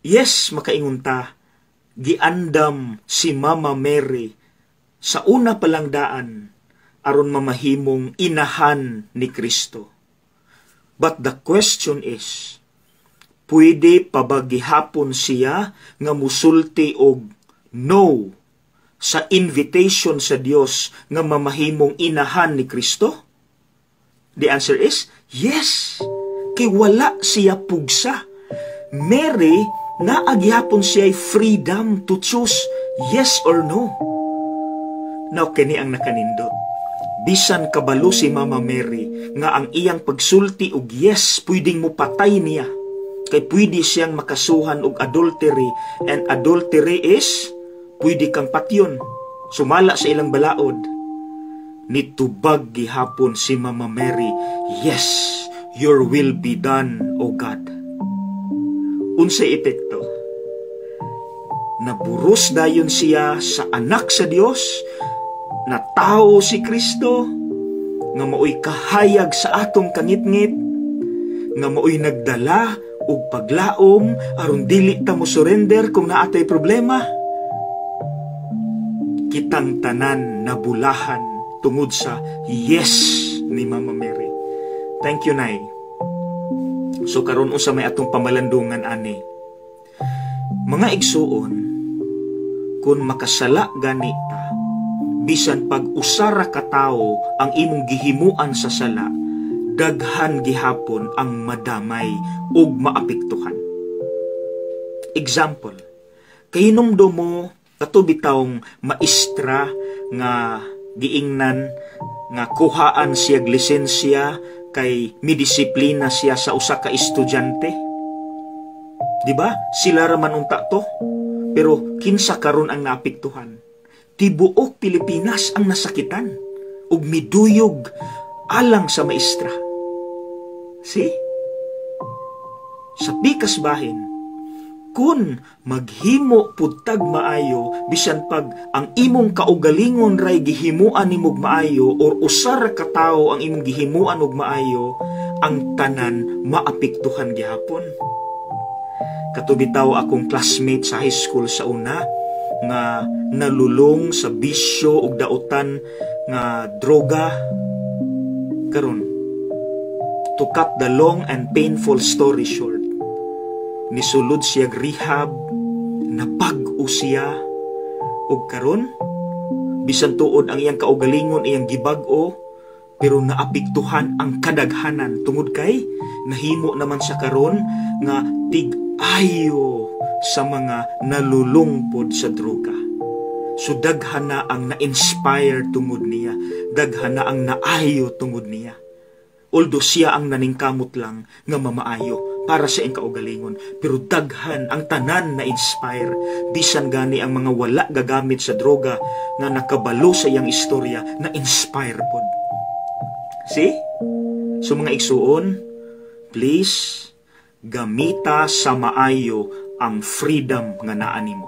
Yes, makaingon ta, giandam si Mama Mary sa una palang daan aron mamahimong inahan ni Kristo. But the question is, pwede pa ba gihapon siya nga musulti og no sa invitation sa Dios nga mamahimong inahan ni Kristo? The answer is yes. Kay wala siya pugsa. Mary, naagyapon siya freedom to choose yes or no. Now, kini ang nakanindot. Bisan kabalo si Mama Mary nga ang iyang pagsulti og yes, pwedeng mo patay niya. Kay pwede siyang makasuhan og adultery, and adultery is pwede kang patyon. Sumala sa ilang balaod. Nitubag gihapon si Mama Mary, yes, your will be done, O God. Unsay epekto? Naburos dayon siya sa anak sa Dios, na tao si Kristo, nga maoy kahayag sa atong kangitngit, nga maoy nagdala og paglaom aron dili ta mo surrender kung naatay problema. Kitang tanan nabulahan tungod sa yes ni Mama Mary. Thank you, Nay. So karon unsa may atong pamalandungan ani? Mga igsuon, kung makasala gani ta, bisan pag usara ka tawo ang imong gihimuan sa sala, daghan gihapon ang madamay ug maapektuhan. Example, kahinomdo mo kato bitawng maestra nga giingnan nga kuhaan siya lisensya kay midisiplina siya sa usa ka estudyante. Diba? Sila raman unta to. Pero kinsa karon ang naapektuhan? Tibuok Pilipinas ang nasakitan ug miduyog alang sa maestra. See? Sa pikas bahin, kun maghimo pud maayo, bisan pag ang imong kaugalingon ray gihimuan nimog maayo or usar ka tawo ang imong gihimuan og maayo, ang tanan maapektuhan gihapon. Katubitaw akong classmate sa high school sa una nga nalulong sa bisyo ug dautan nga droga. Karon, to cut the long and painful story short, nisulod siya rehab, napag-o siya, ug karon bisan tuod ang iyang kaugalingon iyang gibag-o, pero naapektuhan ang kadaghanan tungod kay nahimo naman sa karon nga tig-ayo sa mga nalulungpod sa droga. So daghan na ang na-inspire tungod niya, daghan na ang naayo tungod niya. Although siya ang naningkamot lang nga mamaayo para sa iyang kaugalingon, pero daghan ang tanan na inspire, bisan gani ang mga wala gagamit sa droga nga nakabalo sa iyang istorya na inspire pod. See? So mga igsuon, please gamita sa maayo ang freedom nga naa nimo.